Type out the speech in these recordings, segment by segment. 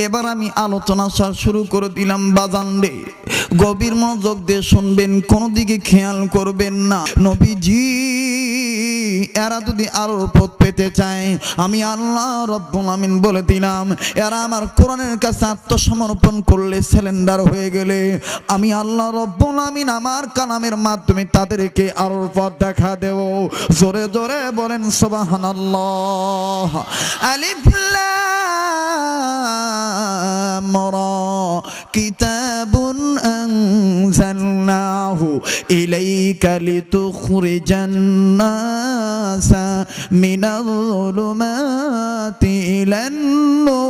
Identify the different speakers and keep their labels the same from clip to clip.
Speaker 1: এবার আমি আলোচনা শুরু করে দিলাম বাজান রে, গভীর মনোযোগ দিয়ে শুনবেন, কোন দিকে খেয়াল করবেন না। নবীজি এরা যদি আলোর পথ পেতে চায়, আমি আল্লাহ রব্বুল আমিন বলে দিলাম, এরা আমার কোরআনের কাছে আত্মসমর্পণ করলে, সিলিন্ডার হয়ে গেলে, আমি আল্লাহ রব্বুল আমিন আমার কালামের মাধ্যমে তাদেরকে আলোর পথ দেখা দেব। জোরে জোরে বলেন সুবহানাল্লাহ। আলিফ লাম রা কিতাবুন আনজালনাহু ইলাইকা লিতুখরিজান নাসা মিনাল যুলুমাতি ইলান নূর।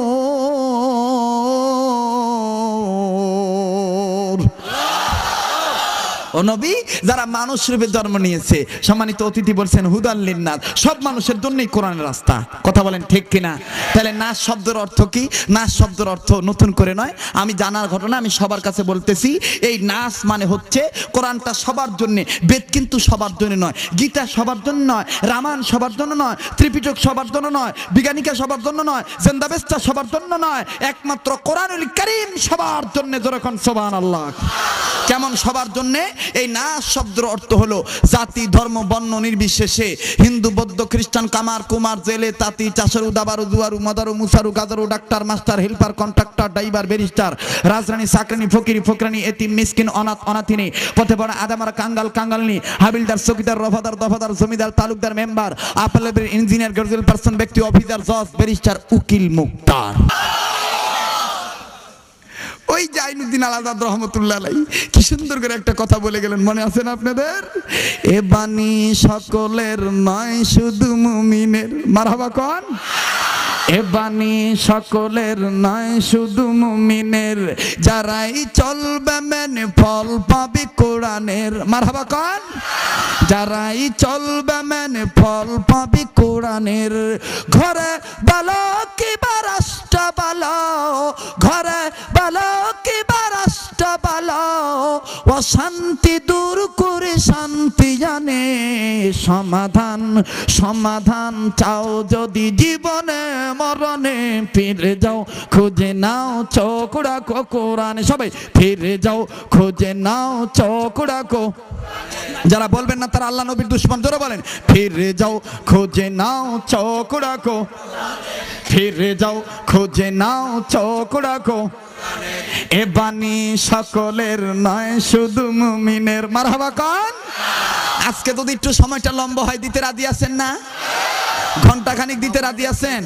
Speaker 1: ও নবী, যারা মানুষ রূপে জন্ম নিয়েছে, সম্মানিত অতিথি বলছেন হুদাল লিন্নাস, সব মানুষের জন্যই কোরআনের রাস্তা। কথা বলেন ঠিক কিনা? তাহলে নাস শব্দের অর্থ কি? নাস শব্দের অর্থ নতুন করে নয়, আমি জানার ঘটনা আমি সবার কাছে বলতেছি। এই নাস মানে হচ্ছে কোরআনটা সবার জন্য, বেদ কিন্তু সবার জন্য নয়, গীতা সবার জন্য নয়, রামায়ণ সবার জন্য নয়, ত্রিপিটক সবার জন্য নয়, বিজ্ঞানিকা সবার জন্য নয়, জেন্দাবেস্তা সবার জন্য নয়, একমাত্র কোরআনুল কারীম সবার জন্য। যেরকম সুবহানাল্লাহ। কেমন সবার জন্য? এই নাস শব্দের অর্থ হলো জাতি, ধর্ম, বর্ণ নির্বিশেষে, হিন্দু, বৌদ্ধ, খ্রিস্টান, কামার, কুমার, জেলে, তাঁতি, চাষারু, দাবারু, জুয়ারু, মাদারু, মুসারু, গাদারু, doctor, master, helper, contractor, driver, barrister, রাজরানী, চাকরানী, ফকিরি, ফকরানী, এতিম, মিসকিন, অনাথ, অনাথিনী, পথে পড়া, আদামারা, কাঙ্গাল, কাঙ্গালনি, হাবিলদার, চৌকিদার, রফাদার, দফাদার, জমিদার, তালুকদার, মেম্বার, আপেলের ইঞ্জিনিয়ার, গর্জেল পার্সন, ব্যক্তি, অফিসার, জজ, ব্যারিস্টার, উকিল, মুক্তার। ওই জাইনুদ্দিন আলাদাদ রহমতুল্লাহ আলাইহি কি সুন্দর করে একটা কথা বলে গেলেন, মনে আছে না আপনাদের? এ বাণী সকলের নয় শুধু মুমিনের। মারহাবা কোন? এ বাণী সকলের নয় শুধু মুমিনের, যারাই চলবে মেনে ফল পাবে কোরআনের। মারহাবা কোন? যারাই চলবে মেনে ফল পাবে কোরআনের। ঘরে ভালো কিবা রাষ্ট্র ভালো, ঘরে ভালো কিবা রাষ্ট্র ভালো, অশান্তি দূর করে শান্তি জানে সমাধান। সমাধান চাও যদি জীবনে মরণে, ফিরে যাও খুঁজে নাও চোখ রাখো কোরআনে। সবাই ফিরে যাও খুঁজে নাও চোখ রাখো। যারা বলবেন না তারা আল্লাহ নবীর দুশমন। জোরে বলেন, ফিরে যাও খুঁজে নাও চোখ রাখো, ফিরে যাও খুঁজে নাও চোখ রাখো। এ বাণী সকলের নয় শুধু মুমিনের। মারহাবা কোন? আজকে যদি একটু সময়টা লম্বা হয়, দিতে রাজি আছেন না? ঘন্টা খানিক দিতে রাজি আছেন?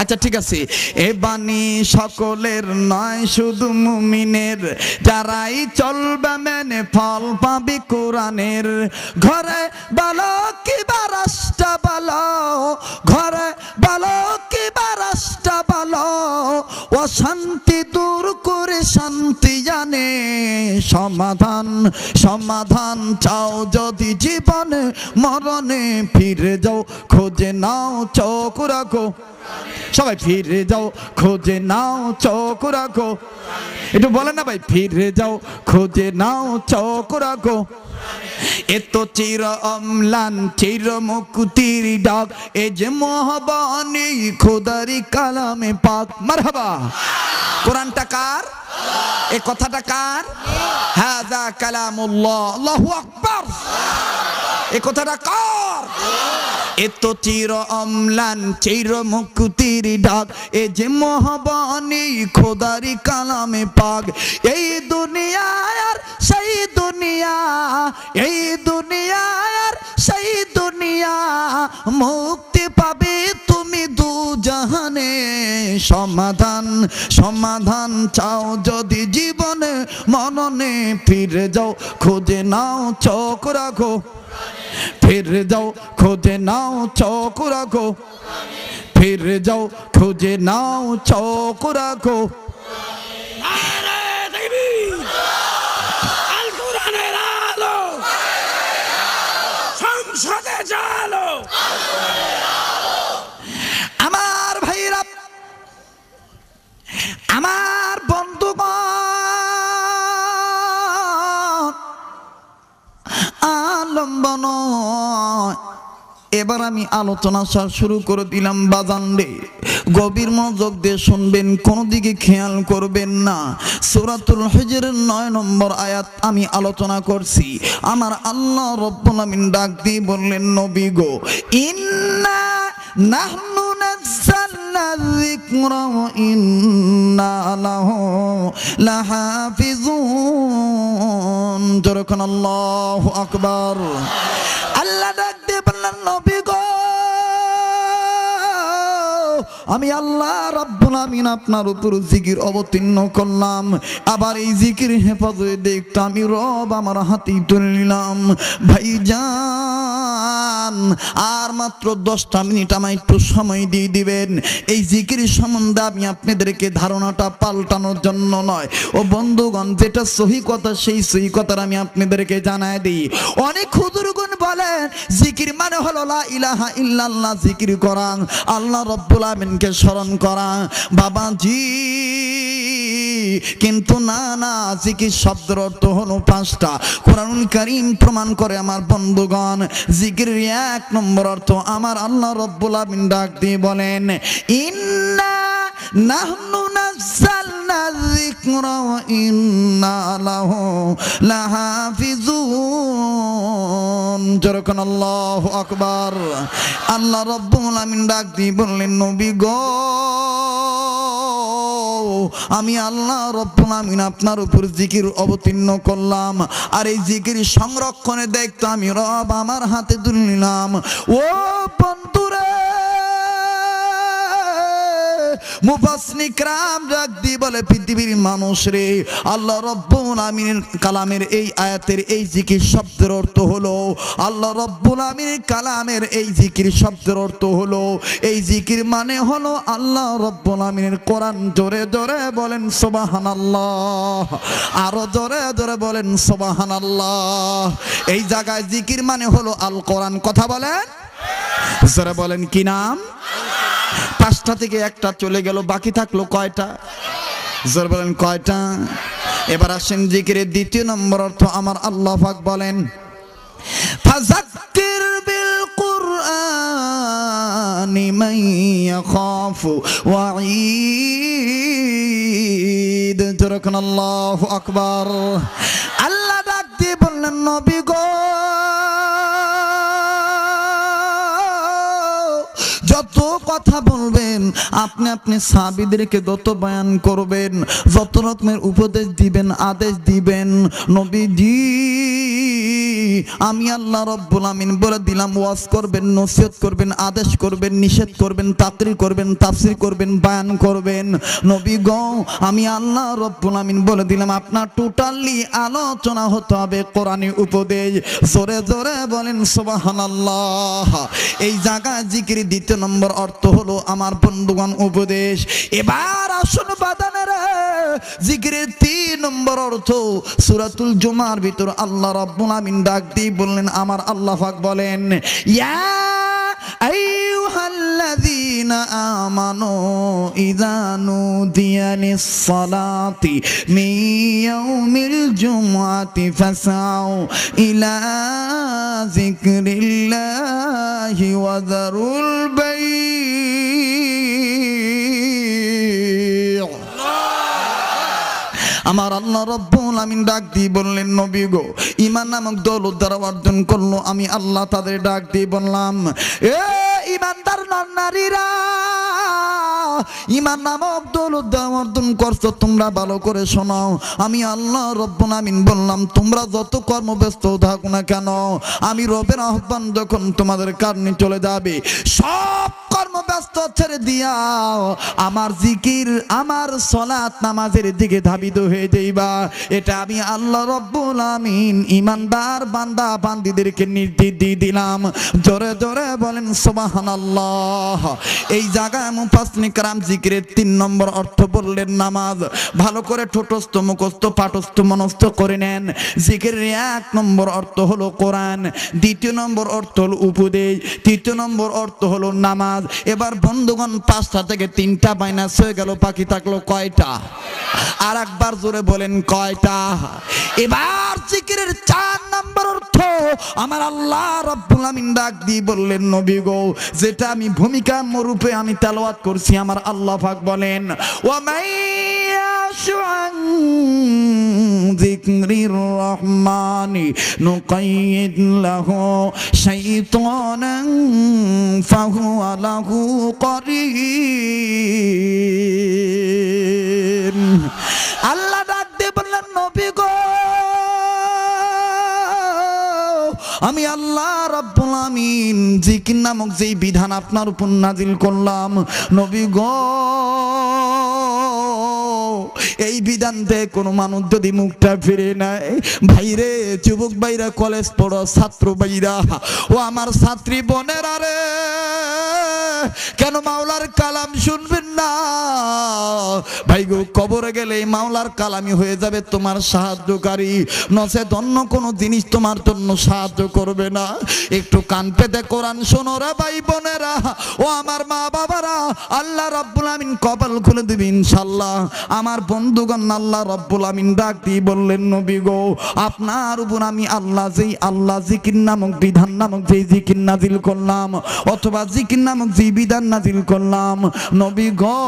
Speaker 1: আচ্ছা ঠিক আছে। এ বাণী সকলের নয় শুধু মুমিনের, যারাই চলবে মেনে ফল পাবে কোরআনের। ঘরে ভালো কিবা রাষ্ট্র ভালো, ঘরে ভালো কিবা রাষ্ট্র ভালো, অশান্তি দূর করে শান্তি জানে সমাধান। সমাধান চাও যদি জীবনে মরণে, ফিরে যাও খোঁজে নাও চোখ রাখো। সবাই ফিরে যাও খোঁজে নাও চোখ রাখো। একটু বলেন না ভাই, ফিরে যাও খোঁজে নাও চোখ রাখো। এত চির অম্লান চির মুক্তির ডাক, এ যে মহাবাণী খোদারি কালামে পাক। মারহাবা। কোরআনটা কার? এই কথাটা কার? হাযা কালামুল্লাহ। আল্লাহু আকবার। এই কথাটা কার? এত চির অম্লান চির মুক্তির ডাক, এ যে মহাবাণী খোদারি কালামে পাক। এই দুনিয়া আর সেই দুনিয়া, এই দুনিয়া আর সেই দুনিয়া, মুক্তি পাবে তুমি দু জাহানে। সমাধান সমাধান চাও যদি জীবনে মরণে, ফিরে যাও খোঁজে নাও চোখ রাখো, ফিরে যাও খোঁজে নাও চোখ রাখো, ফিরে যাও খোঁজে নাও চোখ রাখো।
Speaker 2: আল কোরআনের আলো সংসদে জালো।
Speaker 1: আমার ভাইরা, আমার বন্ধুগণ, আলম্বন এবার আমি আলোচনা শুরু করে দিলাম বাজান রে, গভীর মনোযোগ দিয়ে শুনবেন, কোন দিকে খেয়াল করবেন না। সূরাতুল হিজরের 9 নম্বর আয়াত আমি আলোচনা করছি। আমার আল্লাহ রাব্বুল আমিন ডাক দিয়ে বললেন, নবী গো, ইন্না নাহনু নাযালনা যিকরা ওয়া ইন্না লাহু লাহাফিজুন। যখন আল্লাহু আকবার, আল্লাহ ডাক দিয়ে বললেন, নবী গো, আমি আল্লাহ রাব্বুল আমিন আপনার উপর জিকির অবতীর্ণ করলাম, আবার এই জিকির হেফাজতে দেখতে আমি রব আমার হাতেই তুলে নিলাম। ভাইজান, আর মাত্র 10টা মিনিট আমায় একটু সময় দিয়ে দিবেন। এই জিকির সম্বন্ধে আমি আপনাদেরকে ধারণাটা পাল্টানোর জন্য নয়, ও বন্ধুগণ, যেটা সহি কথা সেই সহি কথার আমি আপনাদেরকে জানায় দিই। অনেক হুজুরগণ বলেন জিকির মানে হলো লা ইলাহা ইল্লাল্লাহ, জিকির করা, আল্লাহ রাব্বুল আমিনকে স্মরণ করা। বাবাজি, কিন্তু না না, জিকির শব্দের অর্থ হলো 5টা। কোরআনুল কারীম প্রমাণ করে আমার বন্ধুগণ, জিকিরের 1 নম্বর অর্থ আমার আল্লাহ রাব্বুল আমিন ডাক দিয়ে বলেন, ইন্না নাহনু নাযালনা যিকরা ওয়া ইন্না লাহু লাহাফিজুন। যখন আল্লাহু আকবার, আল্লাহ রাব্বুল আমিন ডাক দিয়ে বললেন, নবী গো, আমি আল্লাহ রাব্বুল আমিন আপনার উপর জিকির অবতীর্ণ করলাম, আর এই জিকির সংরক্ষণে দায়িত্ব আমি রব আমার হাতে তুলে নিলাম। ও বন্ধুরে, মুফাসসিরিন کرام ডাক দিয়ে বলে, পৃথিবীর মানুষ রে, আল্লাহ রাব্বুল আমিনের কালামের এই আয়াতের এই জিকির শব্দের অর্থ হলো, আল্লাহ রাব্বুল আমিনের কালামের এই জিকির শব্দের অর্থ হলো, এই জিকির মানে হলো আল্লাহ রাব্বুল আমিনের কোরআন। জোরে জোরে বলেন সুবহানাল্লাহ, আরো জোরে জোরে বলেন সুবহানাল্লাহ। এই জায়গায় জিকির মানে হলো আল কোরআন। কথা বলেন, জোরে বলেন, কি নাম? 5টা থেকে 1টা চলে গেল, বাকি থাকলো কয়টা? জোরে বলেন, কয়টা? এবার আসেন জিকিরের 2 নম্বর অর্থ আমার আল্লাহ পাক বলেন, ফাযাক্কির বিল কুরআনি মান ইয়াখাফু ওয়াঈদ। যখন আল্লাহু আকবার, আল্লাহ ডাক দিয়ে বললেন, নবী গো, যত কথা বলবেন আপনি আপনি সাহাবীদেরকে যত বয়ান করবেন, যত রকমের উপদেশ দিবেন, আদেশ দিবেন, নবীজি আমি আল্লাহ রাব্বুল আমিন বলে দিলাম, ওয়াজ করবেন, নসিহত করবেন, আদেশ করবেন, নিষেধ করবেন, তাকরীর করবেন, তাফসীর করবেন, বয়ান করবেন। নবী গো, আমি আল্লাহ রাব্বুল আমিন বলে দিলাম, আপনার টোটালি আলোচনা হতে হবে কোরআনী উপদেশ। জোরে জোরে বলেন সুবহানাল্লাহ। এই জায়গা জিকির 2 নম্বর অর্থ হলো আমার বন্ধুগণ উপদেশ। এবার আসুন বাদানেরা, জিকিরের 3 নম্বর অর্থ সূরাতুল জুমার ভিতর আল্লাহ রাব্বুল আমিন ডাক দিয়ে বললেন, আমার আল্লাহ পাক বলেন, ইয়া আইয়ুহাল্লাযীনা আমানু ইযা নুদিয়া লিস-সালাতি মিন ইয়াউমিল জুমআতি ফাসআউ ইলা যিকরিল্লাহি ওয়া যারুল বাই'। আমার আল্লাহ রাব্বুল আমিন ডাক দিয়ে বললেন, নবী গো, ঈমান নামক দৌলত যারা অর্জন করলো, আমি আল্লাহ তাদের ডাক দিয়ে বললাম, এ ঈমানদার নারীরা, ঈমান নামক দৌলত অর্জন করছো, তোমরা ভালো করে শোনো। আমি আল্লাহ রাব্বুল আমিন বললাম, তোমরা যত কর্মব্যস্ত থাকো না কেন, আমি রবের আহ্বান যখন তোমাদের কানে চলে যাবে, সব কর্মব্যস্ত ছেড়ে দিয়াও আমার জিকির, আমার সালাত, নামাজের দিকে ধাবিত হয়ে যাইবা। এটা আমি আল্লাহ রাব্বুল আমিন ঈমানদার বান্দা বান্দীদেরকে নির্দেশ দিয়ে দিলাম। জোরে জোরে বলেন সুবহানাল্লাহ। এই জায়গায় মুফাসসিরিন کرام জিকিরের 3 নম্বর অর্থ বললেন নামাজ। ভালো করে ঠোঁটস্থ, মুখস্থ, পাঠস্থ, মনস্থ করে নেন। জিকিরের 1 নম্বর অর্থ হলো কোরআন, 2 নম্বর অর্থ হলো উপদেশ, 3 নম্বর অর্থ হলো নামাজ। এবার বন্ধুগণ, 5টা থেকে 3টা মাইনাস হয়ে গেল, বাকি থাকলো কয়টা? আর একবার জোরে বলেন, কয়টা? এবার জিকিরের 4 নম্বর অর্থ আমার আল্লাহ রাব্বুল আমিন ডাক দিয়ে বললেন নবী গো যেটা আমি ভূমিকা রূপে আমি তেলাওয়াত করছি আমার আল্লাহ পাক বলেন ওয়া মাইয়াশু আন যিকরির রহমানি নুকাইয়িদ লাহু শাইতানান ফাহুয়া লাহু করিন। আল্লাহ ডাক দিয়ে বললেন নবী গো আমি আল্লাহ রাব্বুল আমিন জিকির নামক যেই বিধান আপনার উপর নাজিল করলাম নবী গো এই বিধান থেকে কোনো মানুষ যদি মুখটা ফিরে নেয় ভাইরে যুবক ভাইরা কলেজ পড়ো ছাত্র ভাইরা ও আমার ছাত্রী বোনেরা রে কেন মাওলার কালাম শুনবেন না ভাই গো কবরে গেলে মাওলার কালামই হয়ে যাবে তোমার সাহায্যকারী নচেত অন্য কোনো জিনিস তোমার জন্য সাহায্য করবে না। একটু কান পেতে কোরআন শোনো রে ভাই বোনেরা ও আমার মা বাবারা আল্লাহ রাব্বুল আমিন কপাল খুলে দিবে ইনশাআল্লাহ। আমার বন্ধুগণ আল্লাহ রাব্বুল আমিন ডাক দিয়ে বললেন নবী গো আপনার উপর আমি আল্লাহ যেই আল্লাহ জিকির নামক বিধান নামক যেই জিকির নাজিল করলাম অথবা জিকির নামক যেই বিধান নাজিল করলাম নবী গো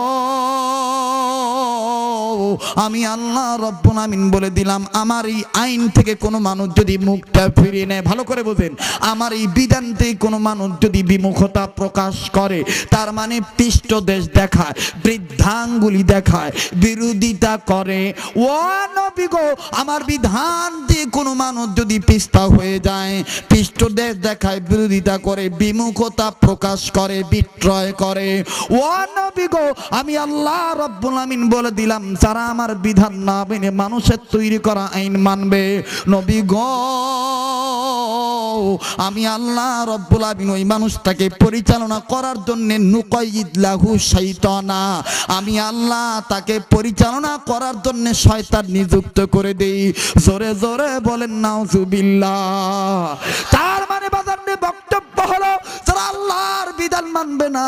Speaker 1: আমি আল্লাহ রাব্বুল আমিন বলে দিলাম আমার এই আইন থেকে কোনো মানুষ যদি মুখটা ফিরিয়ে নেয় ভালো করে বোঝেন আমার এই বিধান থেকে কোনো মানুষ যদি বিমুখতা প্রকাশ করে তার মানে পৃষ্ঠদেশ দেখায় বৃদ্ধাঙ্গুলি দেখায় বিরোধিতা করে ও নবী গো আমার বিধান দিয়ে কোনো মানুষ যদি পিস্তা হয়ে যায় পৃষ্ঠদেশ দেখায় বিরোধিতা করে বিমুখতা প্রকাশ করে বিক্রয় করে ও নবী গো আমি আল্লাহ রাব্বুল আমিন বলে দিলাম যারা আমার বিধান না মেনে মানুষের তৈরি করা আইন মানবে নবী গো আমি আল্লাহ রাব্বুল আমিন ওই মানুষটাকে পরিচালনা করার জন্য নুকাইয়িদ লাহু শাইতানা আমি আল্লাহ তাকে পরিচালনা করার জন্য শয়তান নিযুক্ত করে দেই। জোরে জোরে বলেন নাউজুবিল্লাহ। তার মানে বাজারে বক্তব্য হলো যারা আল্লাহর বিধান মানবে না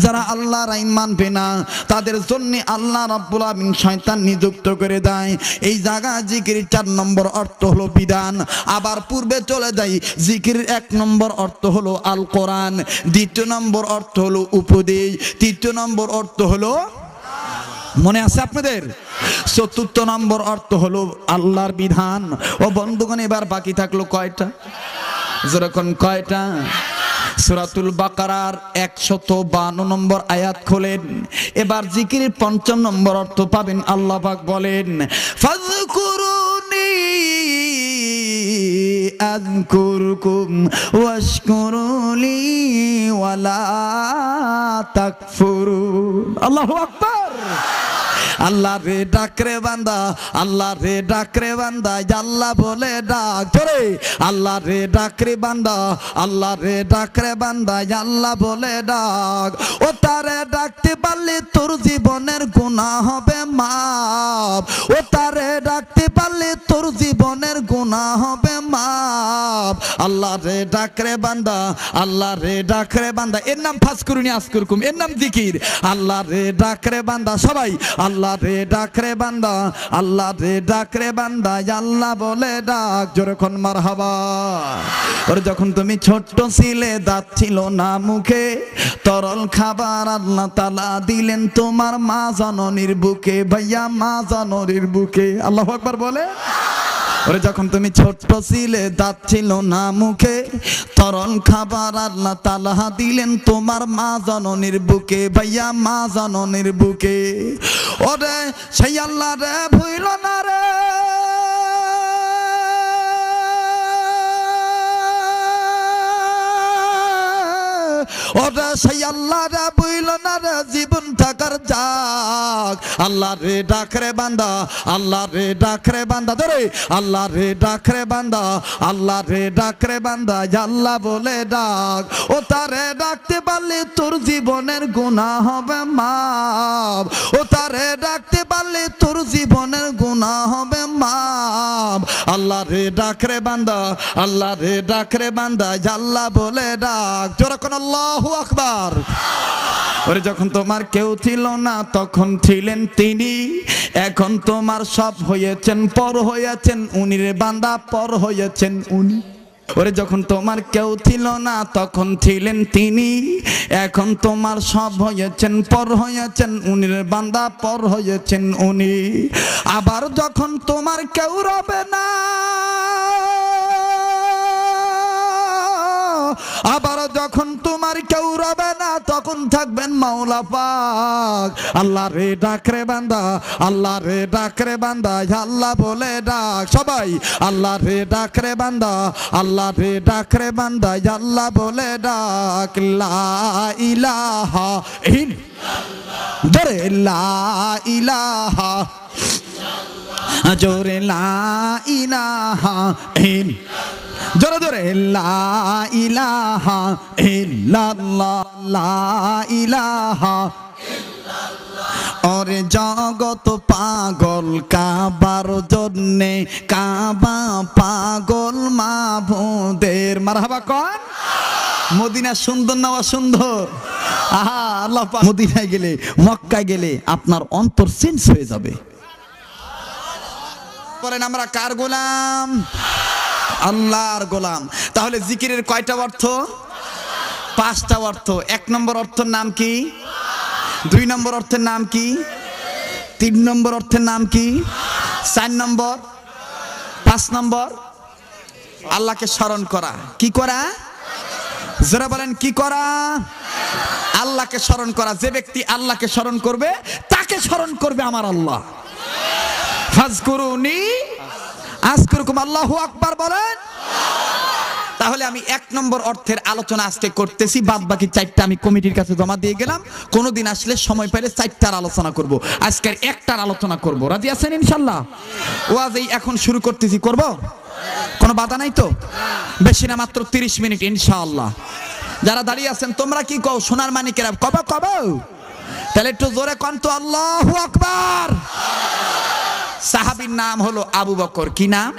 Speaker 1: যারা আল্লাহর আইন মানবে না তাদের জন্য আল্লাহ রাব্বুল আমিন শয়তান নিযুক্ত করে দেয়। এই জায়গা জিকির 4 নম্বর অর্থ হলো বিধান। আবার পূর্বে চলে যাই জিকিরের 1 নম্বর অর্থ হলো আল কোরআন, 2 নম্বর অর্থ হলো উপদেশ, 3 নম্বর অর্থ হলো মনে আছে আপনাদের 4th নম্বর অর্থ হলো আল্লাহর বিধান। ও বন্ধুগণ এবার বাকি থাকলো কয়টা যেরকম কয়টা সূরাতুল বাকারার 152 নম্বর আয়াত খোলেন এবার জিকিরের 5 নম্বর অর্থ পাবেন আল্লাহ পাক বলেন ফাযকুরুনি আযকুরকুম ওয়াশকুরুলি ওয়ালা তাকফুরুন। আল্লাহু আকবার। আল্লাহ রে ডাক রে বান্দা আল্লাহ রে ডাক রে বান্দা আল্লাহ বলে ডাক ধরে আল্লাহ রে ডাক রে বান্দা আল্লাহ রে ডাক রে বান্দা আল্লাহ বলে ডাক ও তারে ডাকতে পারলে তোর জীবনের গুনাহ হবে মাফ ও তারে ডাকতে পারলে তোর জীবনের গুনাহ হবে মাফ আল্লাহ রে ডাক রে বান্দা আল্লাহ রে ডাক রে বান্দা এর নাম ফাজকুরুনি আযকুরকুম এর নাম জিকির। আল্লাহ রে ডাক রে বান্দা সবাই আল্লাহ রে ডাক রে বান্দা আল্লাহ রে ডাক রে বান্দা আল্লাহ বলে ডাক জোরে কোন মারহাবা। ওরে যখন তুমি ছোট্ট ছিলে দাঁত ছিল না মুখে তরল খাবার আল্লাহ তাআলা দিলেন তোমার মা জননীর বুকে ভাইয়া মা জননীর বুকে আল্লাহু আকবার বলে। ওরে যখন তুমি ছোট্ট ছিলে দাঁত ছিল না মুখে তরল খাবার আল্লাহ তাআলা দিলেন তোমার মা জননীর বুকে ভাইয়া মা জননীর বুকে। ওরে সেই আল্লাহ রে ভুইল না রে ওরে সেই আল্লাহ রে ভুইল না রে জীবন থাকার যাক আল্লাহ রে ডাক রে বান্দা আল্লাহ রে ডাক রে বান্দা ধরে আল্লাহ রে ডাক রে বান্দা আল্লাহ রে ডাক রে বান্দা আল্লাহ বলে ডাক ও তারে ডাকতে পারলে তোর জীবনের গুনাহ হবে মাফ ও তারে ডাকতে পারলে তোর জীবনের গুনাহ হবে মাফ আল্লাহ রে ডাক রে বান্দা আল্লাহ রে ডাক রে বান্দা আল্লাহ বলে ডাক জোরে কোন আল্লাহু আকবার। ওরে যখন তোমার কেউ ছিল না তখন ছিলেন তিনি এখন তোমার সব হয়েছেন পর হয়েছেন উনি রে বান্দা পর হয়েছেন উনি ওরে যখন তোমার কেউ ছিল না তখন ছিলেন তিনি, এখন তোমার সব হয়েছেন পর হয়েছেন উনির বান্দা পর হয়েছেন উনি। আবার যখন তোমার কেউ রবে না, আবার যখন তোমার কেউ রবে না তখন থাকবেন মাওলা পাক। আল্লাহ রে ডাক রে বান্দা, আল্লাহ রে ডাক রে বান্দা, আল্লাহ বলে ডাক সবাই। আল্লাহ রে ডাক রে বান্দা, আল্লাহ রে ডাক রে বান্দা, আল্লাহ বলে ডাক। লা ইলাহা ইল্লাল্লাহ, জোরে লা ইলাহা, জোরে লা ইলাহা ইল্লাল্লাহ, জোরে জোরে লা ইলাহা ইল্লাল্লাহ, লা ইলাহা ইল্লাল্লাহ। ওরে জগৎ পাগল কাবার জন্যে, কাবা পাগল মাবুদের। মারহাবা কোন? মদিনা সুন্দর না অসুন্দর? আহা, আল্লাহ পাক মদিনায় গেলে মক্কায় গেলে আপনার অন্তর চেঞ্জ হয়ে যাবে। বলেন আমরা কার গোলাম? আল্লাহর গোলাম। তাহলে জিকিরের কয়টা অর্থ? 5টা অর্থ। 1 নম্বর অর্থের নাম কি? 2 নম্বর অর্থের নাম কি? 3 নম্বর অর্থের নাম কি? 4 নম্বর, 5 নম্বর আল্লাহকে স্মরণ করা। কি করা? যারা বলেন কি করা? আল্লাহকে স্মরণ করা। যে ব্যক্তি আল্লাহকে স্মরণ করবে তাকে স্মরণ করবে আমার আল্লাহ। ফাজকুরুনি আযকুরকুম, আল্লাহু আকবার বলেন। তাহলে আমি 1 নম্বর অর্থের আলোচনা আজকে করতেছি, বাদ বাকি 4টা আমি কমিটির কাছে জমা দিয়ে গেলাম। কোনোদিন আসলে সময় পাইলে 4টার আলোচনা করব, আজকের 1টার আলোচনা করব। রাজি আছেন ইনশাআল্লাহ? ওয়াজ এই এখন শুরু করতেছি, করব? কোনো বাধা নাই তো? বেশি না, মাত্র 30 মিনিট ইনশাআল্লাহ। যারা দাঁড়িয়ে আছেন তোমরা কি কও? সোনার মানিকেরা কব কব? তাহলে একটু জোরে কোন তো আল্লাহু আকবার। সাহাবীর নাম হলো আবু বকর। কি নাম?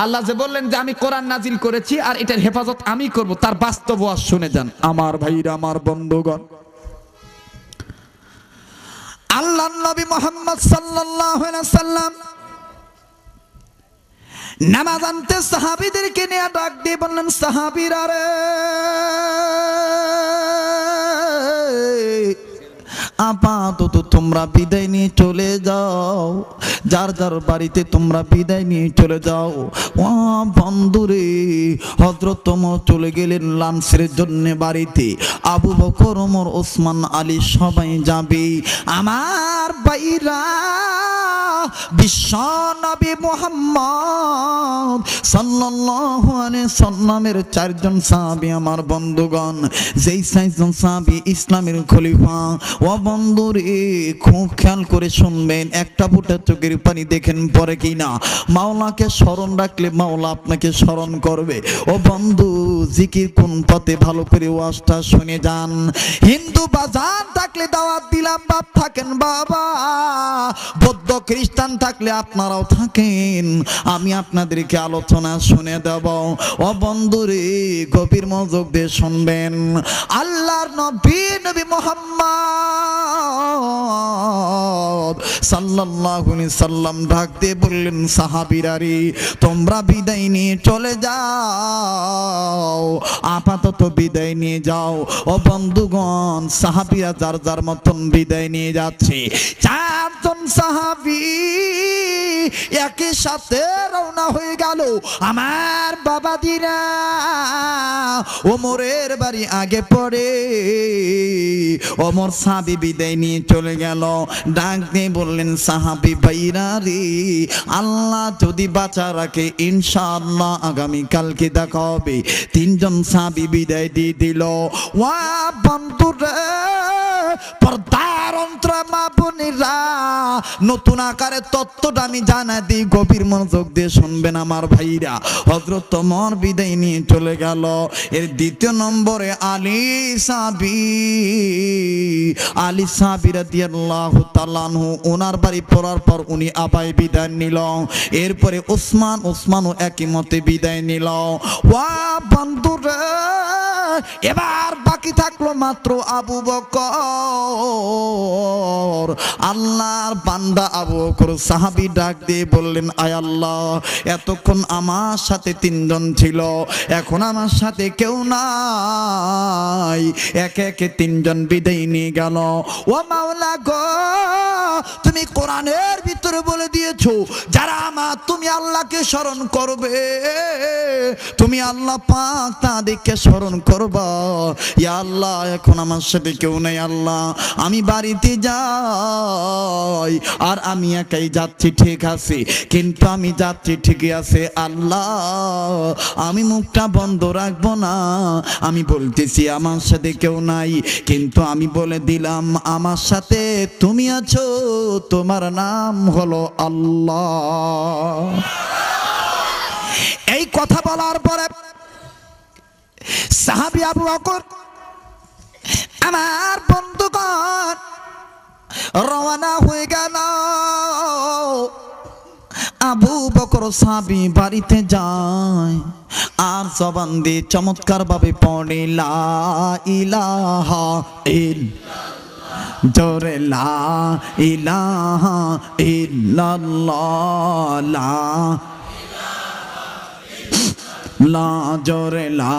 Speaker 1: আল্লাহ যে বললেন যে আমি কোরআন নাজিল করেছি আর এটার হেফাজত আমি করব, তার বাস্তব ওয়াজ শুনে যান আমার ভাইরা, আমার বন্ধুগণ। আল্লাহর নবী মুহাম্মদ সাল্লাল্লাহু আলাইহি সাল্লাম নামাজ আনতে সাহাবীদেরকে নিয়ে ডাক দিয়ে বললেন, সাহাবীরা রে, আপাতত তোমরা বিদায় নিয়ে চলে যাও, যার যার বাড়িতে তোমরা বিদায় নিয়ে চলে যাও। ও বন্ধুরে, হযরত ওমর চলে গেলেন লাঞ্চের জন্য বাড়িতে। আবু বকর, ওমর, ওসমান, আলী সবাই যাবে। আমার ভাইরা, বিশ্ব নবী মুহাম্মদ সাল্লাল্লাহু আলাইহি সাল্লামের 4 জন সাহাবী আমার বন্ধুগণ, যেই 4 জন সাহাবী ইসলামের খলিফা। ও বন্ধুরে, খুব খেয়াল করে শুনবেন, একটা ফোঁটা চোখের পানি দেখেন পরে কিনা। মাওলাকে স্মরণ রাখলে মাওলা আপনাকে স্মরণ করবে। ও বন্ধু, জিকির কোন পথে, ভালো করে ওয়াজটা শুনে যান। হিন্দু বাজার থাকলে দাওয়াত দিলাম, বাপ থাকেন বাবা, বৌদ্ধ খ্রিস্টান থাকলে আপনারাও থাকেন, আমি আপনাদেরকে আলোচনা শুনে দেব। ও বন্ধুরে, গভীর মনোযোগ দিয়ে শুনবেন। আল্লাহর নবী, নবী মুহাম্মদ সাল্লাল্লাহু আলাইহি সাল্লাম ডাক দিয়ে বললেন, সাহাবীরা রে, তোমরা বিদায় নিয়ে চলে যাও, আপাতত বিদায় নিয়ে যাও। ও বন্ধুগণ, সাহাবীরা যার যার মতন বিদায় নিয়ে যাচ্ছে। 4 জন সাহাবী একই সাথে রওনা হয়ে গেল। আমার বাবা দিরা, ওমরের বাড়ি আগে পড়ে। ওমর সাহাবী বিদায় নিয়ে চলে গেল। ডাক দিয়ে বললেন, সাহাবী ভাইরা রে, আল্লাহ যদি বাঁচা রাখে ইনশাআল্লাহ আগামী কালকে দেখা হবে। 3 জন সাহাবী বিদায় দিয়ে দিল। ওয়া বন্ধুরা, পর্দার অন্তরে মা বোনেরা, নতুন আকারে তত্ত্বটা আমি জানা দিই, গভীর মনোযোগ দিয়ে শুনবেন আমার ভাইরা। হযরত ওমর বিদায় নিয়ে চলে গেল। এর 2 নম্বরে আলী সাহাবী রাদিয়াল্লাহু তাআলা আনহু, ওনার বাড়ি পড়ার পর উনি আবাই বিদায় নিল। এরপরে ওসমানও একই মতে বিদায় নিল। ওয়া বন্ধুরা, এবার বাকি থাকলো মাত্র আবু বকর। আল্লাহর বান্দা আবু বকর সাহাবী ডাক দিয়ে বললেন, আয় আল্লাহ, এতক্ষণ আমার সাথে তিনজন ছিল, এখন আমার সাথে কেউ নাই। একে একে তিনজন বিদায় নিয়ে গেল। ও মাওলা গো, তুমি কোরআনের ভিতরে বলে দিয়েছো, যারা আমার তুমি আল্লাহকে স্মরণ করবে, তুমি আল্লাহ পাক তাদেরকে স্মরণ করবা। ইয়া আল্লাহ, এখন আমার সাথে কেউ নেই আল্লাহ, আমি বাড়িতে যাই, আর আমি একাই যাচ্ছি, ঠিক আছে, কিন্তু আমি যাচ্ছি ঠিকই আছে আল্লাহ, আমি মুখটা বন্ধ রাখবো না। আমি বলতেছি আমার সাথে কেউ নাই, কিন্তু আমি বলে দিলাম আমার সাথে তুমি আছো, তোমার নাম হলো আল্লাহ। এই কথা বলার পরে সাহাবী আবু বকর, আমার বন্ধুগণ, রওনা হয়ে গেল। আবু বকর সাহাবী বাড়িতে যায়, আর জবান দিয়ে চমৎকার ভাবে পড়ে লা ইলাহা ইল্লাল্লাহ, জোরে লা ইলাহা ইল্লাল্লাহ, লা জোরে লা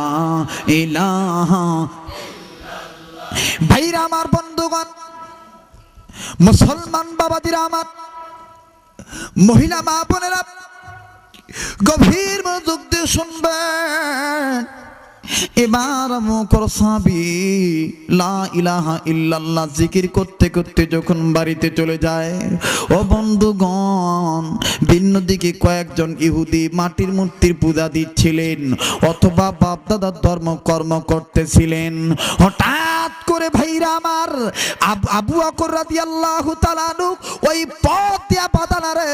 Speaker 1: ইলাহা। ভাইরা আমার, বন্ধুগণ, মুসলমান বাবাদিরা আমার, মহিলা মা বোনেরা, গভীর মনোযোগ দিয়ে শুনবেন। এবার আবু বকর সাহাবী লা ইলাহা ইল্লাল্লাহ জিকির করতে করতে যখন বাড়িতে চলে যায়, ও বন্ধুগণ, ভিন্ন দিকে কয়েকজন ইহুদি মাটির মূর্তির পূজা দিচ্ছিলেন অথবা বাপদাদার ধর্ম কর্ম করতেছিলেন। হঠাৎ করে ভাইরা আমার, আবু বকর রাদিয়াল্লাহু তাআলা আনহু ওই পথ দিয়া বাদানারে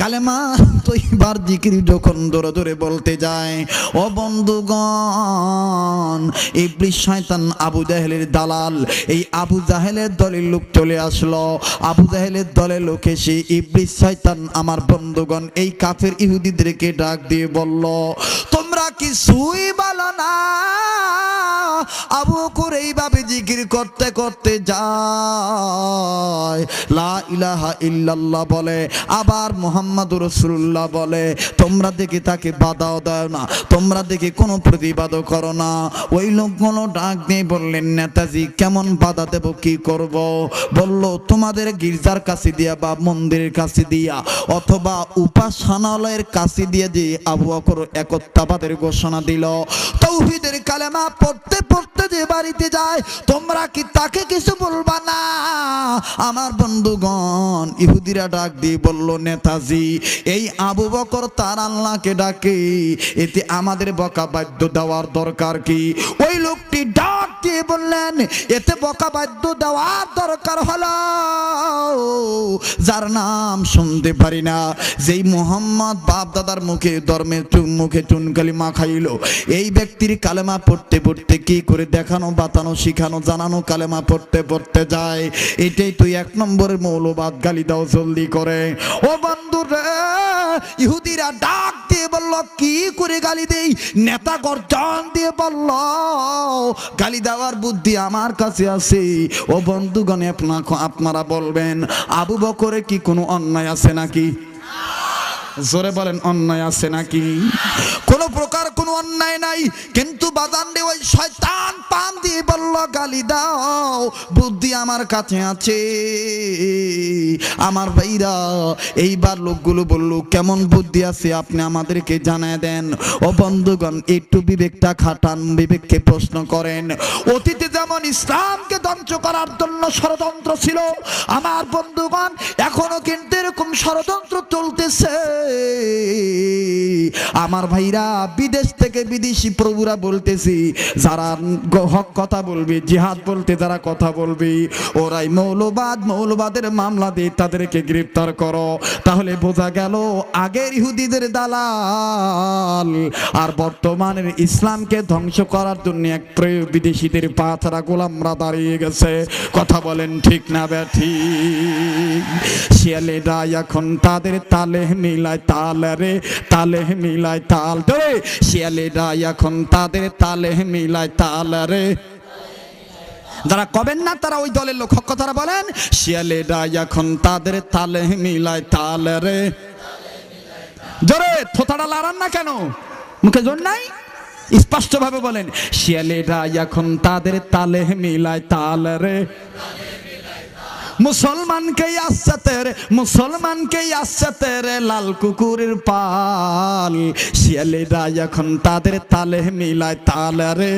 Speaker 1: কালেমা তৈবার জিকির যখন দৌড়ে দৌড়ে বলতে যায়, ও বন্ধুগণ, ইবলিস শয়তান আবু জাহেলের দালাল, এই আবু জাহেলের দলের লোক চলে আসলো। আবু জাহেলের দলের লোক এসে ইবলিস শয়তান আমার বন্ধুগণ এই কাফের ইহুদিদেরকে ডাক দিয়ে বলল, তোমরা কি সুই বলো না? আবু বকর এইভাবে জিকির করতে করতে যায়, লা ইলাহা ইল্লাল্লাহ বলে, আবার মুহাম্মাদুর রাসূলুল্লাহ বলে। তোমরা দেখে তাকে বাধাও দাও না, তোমরা দেখে কোনো প্রতিবাদও করো না। ওই লোকগুলো ডাক দিয়ে বললেন, নেতাজি, কেমন বাধা দেব, কি করব? বলল, তোমাদের গির্জার কাছে দিয়া বা মন্দিরের কাছে দিয়া অথবা উপাসনালয়ের কাছে দিয়ে যে আবু বকর একত্ববাদের ঘোষণা দিল, তাওহীদের কালেমা পড়তে পড়তে যে বাড়িতে যায়, তোমরা কি তাকে কিছু বলবা না? আমার বন্ধুগণ, ইহুদিরা ডাক দিয়ে বলল, নেতাজি, এই আবু বকর তার আল্লাহকে ডাকে, এতে আমাদের বকা বাধ্য দেওয়ার দরকার কি? ওই লোকটি ডাক দিয়ে বললেন, এতে বকা বাধ্য দেওয়ার দরকার হলো যার নাম শুনতে পারি না, যেই মোহাম্মদ বাপ দাদার মুখে ধর্মের মুখে চুনকালি মাখাইল, এই ব্যক্তির কালেমা পড়তে পড়তে কি করে দেখানো, বাতানো, শিখানো, জানানো, কালেমা পড়তে পড়তে যায়। এটাই তুই এক নম্বরের মৌলবাদ, গালি দাও জলদি করে। ও বন্ধুরে, ইহুদিরা ডাক দিয়ে বলল, কি করে গালি দেই? নেতা গর্জন দিয়ে বলল, গালি দেওয়ার বুদ্ধি আমার কাছে আছে। ও বন্ধুগণ, আপনারা বলবেন, আবু বকরে কি কোনো অন্যায় আছে নাকি? জোরে বলেন, অন্যায় আছে নাকি? কোনো প্রকার কোনো অন্যায় নাই, কিন্তু বাজান রে ওই শয়তান পান দিয়ে বলল, গালি দাও, বুদ্ধি আমার কাছে আছে। আমার ভাইরা, এইবার লোকগুলো বলল, কেমন বুদ্ধি আছে আপনি আমাদেরকে জানায় দেন। ও বন্ধুগণ, একটু বিবেকটা খাটান, বিবেককে প্রশ্ন করেন। অতীতে যেমন ইসলামকে ধ্বংস করার জন্য ষড়যন্ত্র ছিল, আমার বন্ধুগণ, এখনো কিন্তু এরকম ষড়যন্ত্র চলতেছে। আমার ভাইরা, বিদেশ থেকে বিদেশি প্রভুরা বলতেছি, যারা হক কথা বলবে, জিহাদ বলতে যারা কথা বলবে, ওরাই মৌলবাদের মামলা দিয়ে তাদেরকে গ্রেফতার করো। তাহলে বোঝা গেল আগের ইহুদিদের দালাল আর বর্তমানের ইসলামকে ধ্বংস করার জন্য এক বিদেশিদের পা ছাড়া গোলামরা দাঁড়িয়ে গেছে। কথা বলেন ঠিক না বেঠিক? শিয়ালেরা এখন তাদের তালে মিলায়, তালে রে তালে মিলায় মিলায় তাল রে, শিয়ালেরা এখন তাদের তালে মিলায় তাল রে। যারা কবেন না তারা ওই দলের লোক, হক কথারা বলেন। শিয়ালেরা এখন তাদের তালে মিলায় তাল রে। জোরে থোতাটা লাড়ান না কেন, মুখে জোর নাই? স্পষ্ট ভাবে বলেন, শিয়ালেরা এখন তাদের তালে মিলায় তাল রে। মুসলমানকে আসছে রে, মুসলমানকে আসছে রে লাল কুকুরের পাল, শিয়ালেরা এখন তাদের তালে মিলায় তাল রে।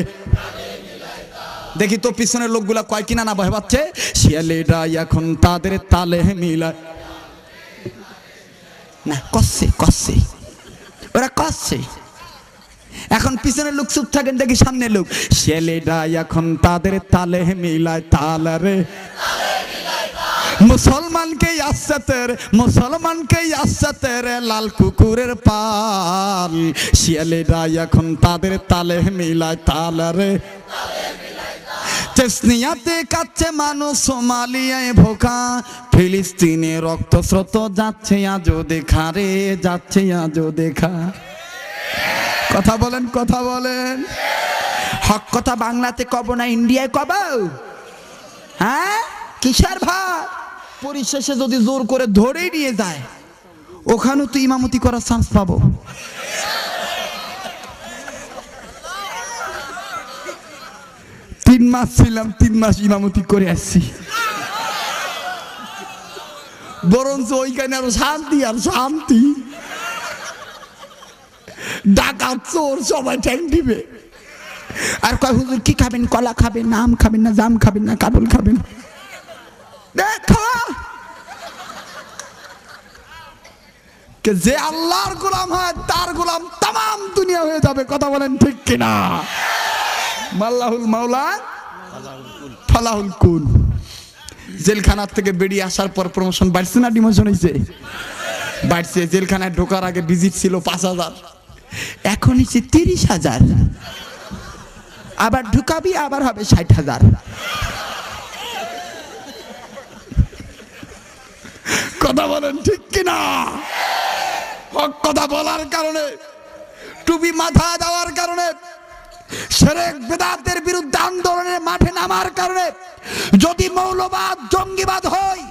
Speaker 1: দেখি তো পিছনের লোকগুলা কয় কিনা না ভয় পাচ্ছে। শিয়ালেরা এখন তাদের তালে মিলায় না, কষছে কষছে ওরা কষছে। এখন পিছনের লোক চুপ থাকেন, দেখি সামনের লোক। শিয়ালেরা এখন তাদের তালে মিলায় তাল রে। মুসলমানকে আসছে রে, মুসলমানকে আসছে রে লাল কুকুরের পাল, শিয়ালেরা এখন তাদের তালে মিলায় তাল রে। চেসনিয়াতে কাচ্ছে মানুষ, সোমালিয়ায় ভোকা, ফিলিস্তিনে রক্ত স্রোত যাচ্ছে আজও দেখা রে, যাচ্ছে আজও দেখা। কথা বলেন, কথা বলেন। হক কথা বাংলাতে কব না ইন্ডিয়ায় কব? হ্যাঁ, কিসের ভাই? পরিশেষে যদি জোর করে ধরেই নিয়ে যায়, ওখানেও তো ইমামতি করার চান্স পাবো। 3 মাস ছিলাম, 3 মাস ইমামতি করে আসছি, বরঞ্চ ওইখানে আরো শান্তি আর শান্তি। ডাকাত চোর সবাই ঠ্যাং দিবে আর কয় হুজুর কি খাবেন, কলা খাবেন না, আম খাবেন না, জাম খাবেন না, কাবুল খাবেন। যে আল্লাহর গোলাম হয় তার গোলাম তামাম দুনিয়া হয়ে যাবে। কথা বলেন ঠিক কিনা? মাল্লাহুল মাওলা ফালাহুল কুল। জেলখানার থেকে বেরিয়ে আসার পর প্রমোশন বাড়ছে না ডিমোশন হয়েছে? বাড়ছে। জেলখানায় ঢোকার আগে ভিজিট ছিল 5,000, এখন হচ্ছে 30,000। আবার ঢুকাবি আবার হবে 60,000। কথা বলেন ঠিক কিনা? হক কথা বলার কারণে, টুপি মাথা দেওয়ার কারণে, শিরক বিদআতের বিরুদ্ধে আন্দোলনের মাঠে নামার কারণে যদি মৌলবাদ জঙ্গিবাদ হয়,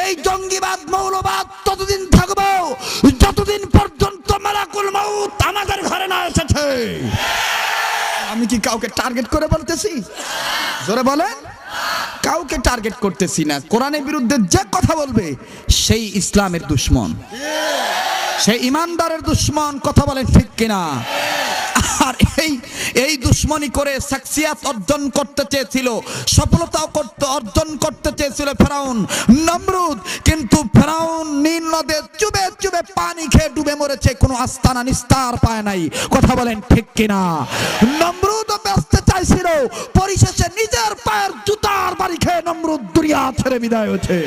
Speaker 1: এই জঙ্গিবাদ মৌলবাদ ততদিন থাকবে যতদিন পর্যন্ত মালাকুল মউত আমাদের ঘরে না এসেছে। আমি কি কাউকে টার্গেট করে বলতেছি? জোরে বলেন। কাউকে টার্গেট করতেছি না। কোরআনের বিরুদ্ধে যে কথা বলবে সেই ইসলামের দুশমন, সেই ইমানদারের দুশমন। কথা বলেন ঠিক কিনা? আর এই দুশমনি করে সাকসিয়াত অর্জন করতে চেয়েছিল, সফলতাও অর্জন করতে চেয়েছিল ফেরাউন নমরুদ, কিন্তু ফেরাউন নীল নদে চুবে চুবে পানি খেয়ে ডুবে মরেছে, কোনো আস্তানা নিস্তার পায় নাই। কথা বলেন ঠিক কিনা? নমরুদ বাঁচতে চাইছিল, পরিশেষে নিজের পায়ের জুতার বাড়ি খেয়ে নমরুদ দুনিয়া ছেড়ে বিদায় হয়েছে।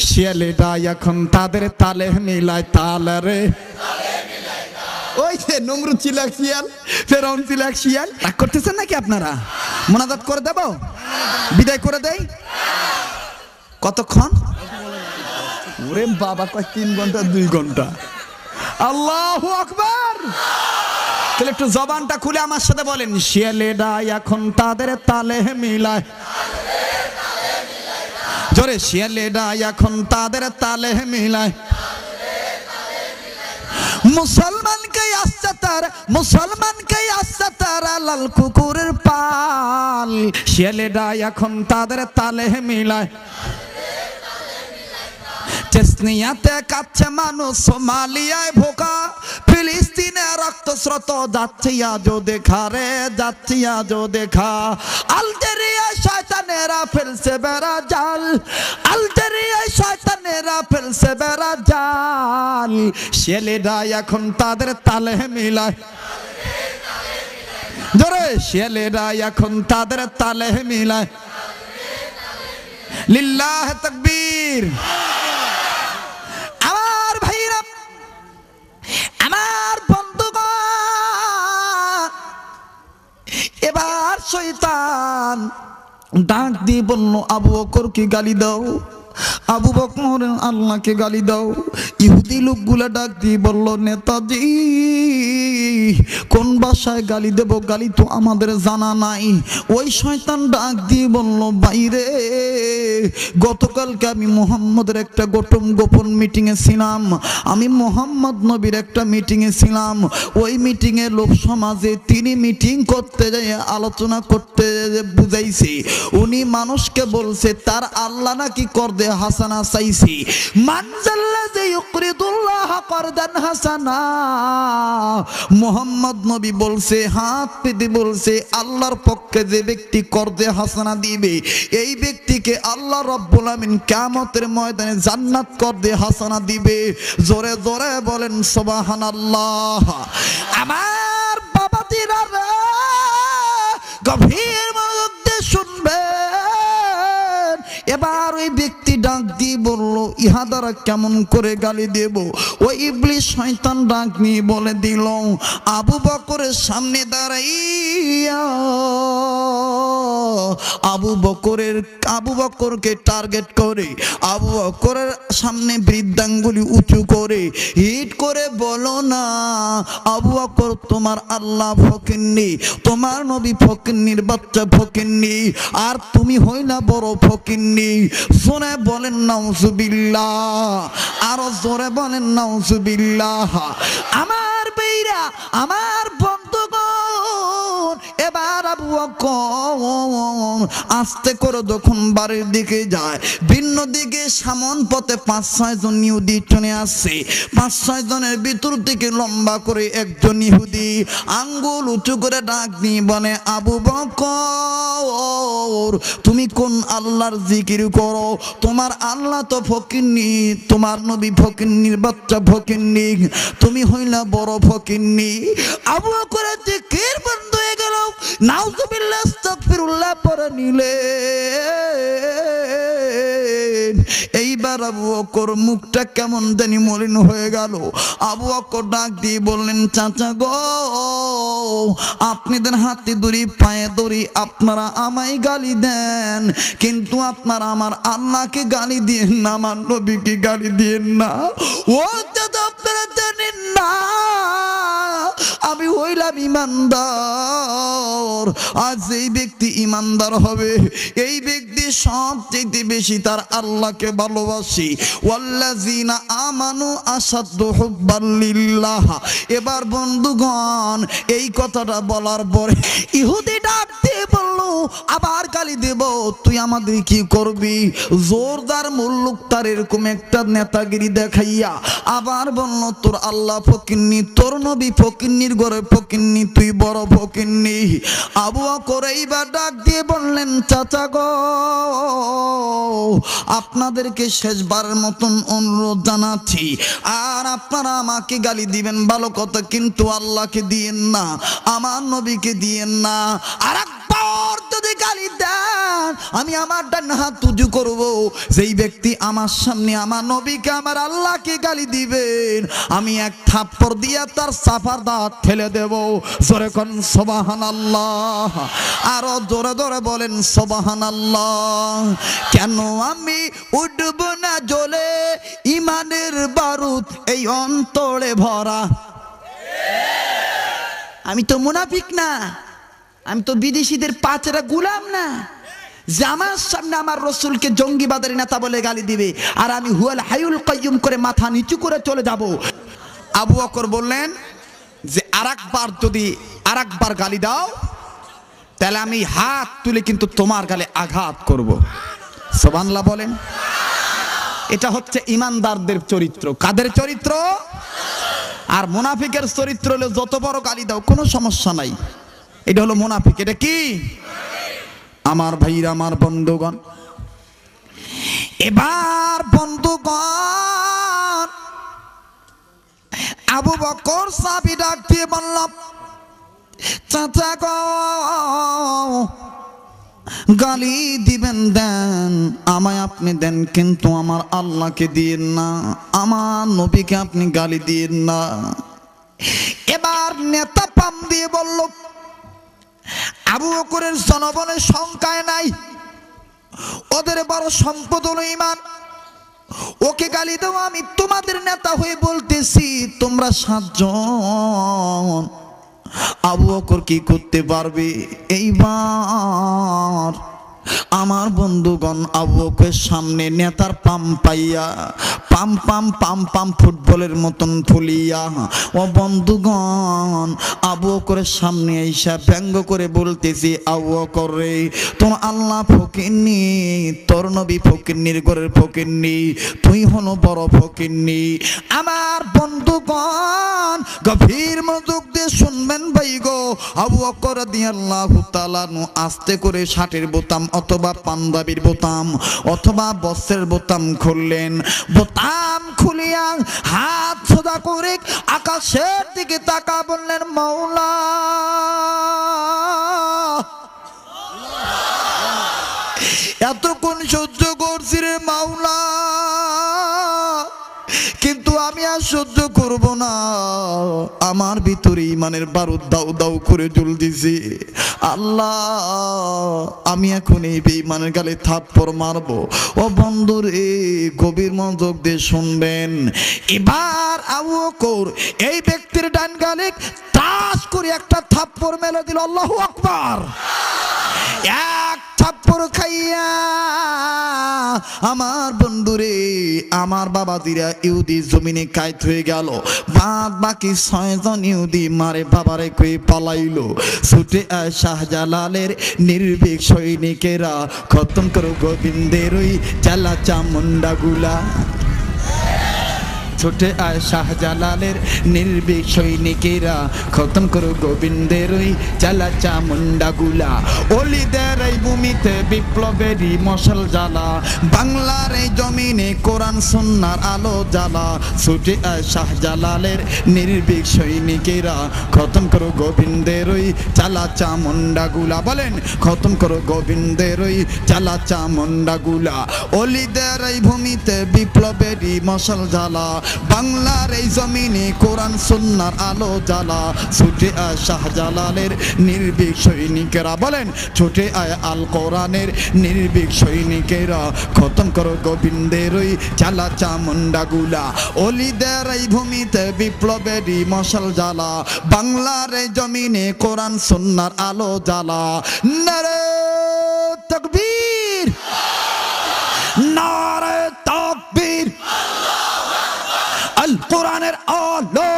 Speaker 1: শিয়ালেরা এখন তাদের তালে মিলায় তাল রে। ওই যে নমরুদ ছিল এক শিয়াল, ফেরাউন ছিল এক শিয়াল। রাগ করতেছেন নাকি আপনারা? মোনাজাত করে দেব, বিদায় করে দেই। কতক্ষণ? ওরে বাবা, কয় 3 ঘন্টা 2 ঘন্টা। আল্লাহু আকবার। তাহলে একটু জবানটা খুলে আমার সাথে বলেন, শিয়ালেরা এখন তাদের তালে মিলায়। জোরে, শিয়ালেরা এখন তাদের তালে মিলায়। মুসলমানকে আসছে তার, মুসলমানকে আসছে তারা লাল কুকুরের পাল, শিয়ালেরা এখন তাদের তালে মিলায়। চেসনিয়াতে কাচ্ছে মানুষ, সোমালিয়ায় ভোকা, ফিলিস্তিনে রক্ত স্রোত যাচ্ছে আজও দেখা রে, যাচ্ছে আজও দেখা। আলজেরিয়ায় শয়তানেরা ফেলছে বেড়া জাল, আলজেরিয়ায় শয়তানেরা ফেলছে বেড়া জাল, শিয়ালেরা এখন তাদের তালে মিলায়। জোরে, শিয়ালেরা এখন তাদের তালে মিলায়। লিল্লাহ তাকবীর। আমার ভাইরা, আমার বন্ধুগণ, এবার শয়তান ডাক দিয়ে বলল, আবু বকর কি গালি দাও? আবু বকর আল্লাহকে গালি দাও। ইহুদি লোকগুলা ডাক দিয়ে বলল, নেতাজি কোন ভাষায় গালি দেব, গালি তো আমাদের জানা নাই। ওই শয়তান ডাক দিয়ে বলল, বাইরে গতকালকে আমি মোহাম্মদের একটা গোপন মিটিংয়ে ছিলাম, আমি মোহাম্মদ নবীর একটা মিটিংয়ে ছিলাম। ওই মিটিংয়ে লোক সমাজে তিনি মিটিং করতে যায় আলোচনা করতে বুঝাইছে, উনি মানুষকে বলছে তার আল্লাহ নাকি করদে হাসানা চাইছি। মানজাল্লাযী ইউকরিদুল্লাহ করদান হাসানা, মোহাম্মদ নবী বলছে, হাত পেতে বলছে, আল্লাহর পক্ষে যে ব্যক্তি করদে হাসানা দিবে এই ব্যক্তিকে আল্লাহ রাব্বুল আমিন কিয়ামতের ময়দানে জান্নাত করদে হাসানা দিবে। জোরে জোরে বলেন সুবহানাল্লাহ। আমার বাবাজিরা গভীর মনোযোগ দিয়ে শুনবেন। এবার ওই ব্যক্তি ডাক দিয়ে বলল, ইহা দ্বারা কেমন করে গালি দেব? ওই ইবলিস শয়তান ডাক নিয়ে বলে দিল, আবু বকরের সামনে দাঁড়াইয়া আবু বকরকে টার্গেট করে আবু বকরের সামনে বৃদ্ধাঙ্গুলি উঁচু করে হিট করে বলো না, আবু বকর তোমার আল্লাহ ফকিন্নি, তোমার নবী ফকিন্নির বাচ্চা ফকিন্নি, আর তুমি হইলা বড় ফকিন্নি। জোরে বলেন নাউজুবিল্লাহ, আরো জোরে বলেন নাউজুবিল্লাহ। আমার বেইরা, আমার বন্ধুগণ, এবার আবু বকর আস্তে করে যখন বাড়ির দিকে যায়, ভিন্ন দিকে সামন পথে 5-6 জন ইহুদি চলে আসছে। 5-6 জনের ভিতর থেকে লম্বা করে একজন ইহুদি আঙ্গুল উঁচু করে ডাক দিয়ে বলে, আবু বকর তুমি কোন আল্লাহর জিকির করো? তোমার আল্লাহ তো ফকিন্নি, তোমার নবী ফকিন্নির বাচ্চা ফকিন্নি, তুমি হইলা বড় ফকিন্নি। আবু বকরের জিকির বন্ধ হয়ে গেল, নাউজুবিল্লাহ আস্তাগফিরুল্লাহ পড়ে নিলে। এইবার আবু বকর মুখটা কেমন জানি মলিন হয়ে গেল। আবু বকর ডাক দিয়ে বললেন, চাচা গো, আপনাদের হাতে ধরি পায়ে ধরি আপনারা আমায় গালি দেন, কিন্তু আপনারা আমার আল্লাহকে গালি দিয়েন না, আমার নবীকে গালি দিয়েন না। ও দাদা আপনারা জানেন না আমি হইলাম ইমানদার। আজ এই ব্যক্তি ইমানদার হবে, এই ব্যক্তি সবচেয়ে বেশি তার আল্লাহকে ভালোবাসি। ওয়াল্লাযিনা আমানু আসাদ্দু হুব্বান লিল্লাহ। এবার বন্ধুগণ এই কথাটা বলার পরে ইহুদি ডাক দিয়ে বলল, আবার গালি দেব, তুই আমাদের কি করবি? জোরদার মুল্লুক তার এরকম একটা নেতাগিরি দেখাইয়া আবার বলল, তোর আল্লাহ ফকিন্নি, তোর নবী ফকিন্নির ঘরে ফকিন্নি, তুই বড় ফকিন্নি। আবু বকর এইবার ডাক দিয়ে বললেন, চাচা গো, আপনাদেরকে শেষবারের মতন অনুরোধ জানাচ্ছি, আর আপনারা আমাকে গালি দিবেন ভালো কথা, কিন্তু আল্লাহকে দিয়েন না, আমার নবীকে দিয়েন না। আর একবার যদি গালি দেন আমি আমার ডান হাত উঁচু করব, যেই ব্যক্তি আমার সামনে আমার নবীকে আমার আল্লাহকে গালি দিবেন আমি এক থাপ্পড় দিয়া তার সাফার দাঁত ফেলে দেব। জোরে কোন সুবহানাল্লাহ, আরো জোরে জোরে বলেন সুবহানাল্লাহ। কেন আমি উঠব না জ্বলে, ইমানের বারুদ এই অন্তরে ভরা। আমি তো মুনাফিক না, আমি তো বিদেশিদের পাচেরা গুলাম না, যে আমার সামনে আমার রসুলকে জঙ্গিবাদের নেতা বলে গালি দিবে আর আমি হুয়াল হায়ুল কাইয়ুম করে মাথা নিচু করে চলে যাব। আবু বকর বললেন যে আরেকবার গালি দাও, তাহলে আমি হাত তুলে কিন্তু তোমার গালে আঘাত করব। সুবহানাল্লাহ বলেন। এটা হচ্ছে ইমানদারদের চরিত্র। কাদের চরিত্র? আর মুনাফিকের চরিত্র হলো যত বড় গালি দাও কোনো সমস্যা নাই, এটা হলো মুনাফিক। এটা কি আমার ভাইরা, আমার বন্ধুগণ? এবার বন্ধুগণ আবু বকর সাহাবী ডাক দিয়ে বললাম, চাচা গো, গালি দিবেন দেন, আমায় আপনি দেন, কিন্তু আমার আল্লাহকে দিয়েন না, আমার নবীকে আপনি গালি দিয়েন না। এবার নেতা পাম দিয়ে বলল, আবু বকরের জনবলের সংখ্যায় নাই, ওদের বড় সম্পদ হলো ইমান। ওকে গালি দাও, আমি তোমাদের নেতা হয়ে বলতেছি তোমরা 7 জন আবু বকর কি করতে পারবে? এইবার আমার বন্ধুগণ আবু বকরের সামনে নেতার পাম পাইয়া পাম পাম পাম পাম ফুটবলের মতন ফুলিয়া ও বন্ধুগণ আবু বকরের সামনে আইসা ব্যঙ্গ করে বলতেছি, আবু বকর রে, তোর আল্লাহ ফকিরনি, তোর নবী ফকিরনির ঘরের ফকিরনি, তুই হলো বড় ফকিরনি। আমার বন্ধুগণ গভীর মনোযোগ দিয়ে শুনবেন ভাই গো, আবু বকর রাদিয়াল্লাহু তাআলা আস্তে করে শার্টের বোতাম অথবা পাঞ্জাবির বোতাম অথবা বস্ত্রের বোতাম খুললেন। বোতাম খুলিয়া হাত সোজা করে আকাশের দিকে তাকা বললেন, মাওলা এতক্ষণ সহ্য করছি রে মাওলা, কিন্তু আমি আর সহ্য করব না, আমার ভিতরে ইমানের বারুদ দাউ দাউ করে জ্বলতেছে। আল্লাহ আমি এখন এই বেঈমানের গালে থাপ্পড় মারবো। ও বন্ধুরে গভীর মনোযোগ দিয়ে শুনবেন, এবার আবু বকর এই ব্যক্তির ডান গালে তাস করে একটা থাপ্পড় মেলে দিল। আল্লাহু আকবার। এক থাপ্পড় খাইয়া আমার বন্ধুরে আমার বাবাজিরা ইহুদি জমিনে কায়েত হয়ে গেল। বাদ বাকি 6 জন ইহুদি মারে বাবারে কই পালাইলো। ছুটে আয় শাহজালালের নির্ভীক সৈনিকেরা, খতম করো গোবিন্দের ওই চালা চামুন্ডা গুলা। ছুটে আয় শাহজালালের নির্ভীক সৈনিকেরা, খতম করো গোবিন্দের ওই চালা চামুন্ডা গুলা। অলিদের এই ভূমিতে বিপ্লবেরই মশাল জ্বালা, বাংলার এই জমিনে কোরআন সুন্নাহর আলো জ্বালা। ছুটে আয় শাহজালালের নির্ভীক সৈনিকেরা, খতম করো গোবিন্দের ওই চালা চামুন্ডা গুলা। বলেন, খতম করো গোবিন্দের ওই চালা চামুন্ডা গুলা। অলিদের এই ভূমিতে বিপ্লবেরই মশাল জ্বালা, বাংলার এই জমিনে কোরআন সুন্নাহর আলো জ্বালা। ছুটে আয় শাহজালালের নির্ভীক সৈনিকেরা, বলেন ছুটে আয় আল কোরআনের নির্ভীক সৈনিকেরা, খতম করো গোবিন্দের ওই চালা চামুন্ডা গুলা। অলিদের এই ভূমিতে বিপ্লবেরই মশাল জ্বালা, বাংলার এই জমিনে কোরআন সুন্নাহর আলো জ্বালা। নারে তাকবীর, নারে তাকবীর। আল কোরআনের আলো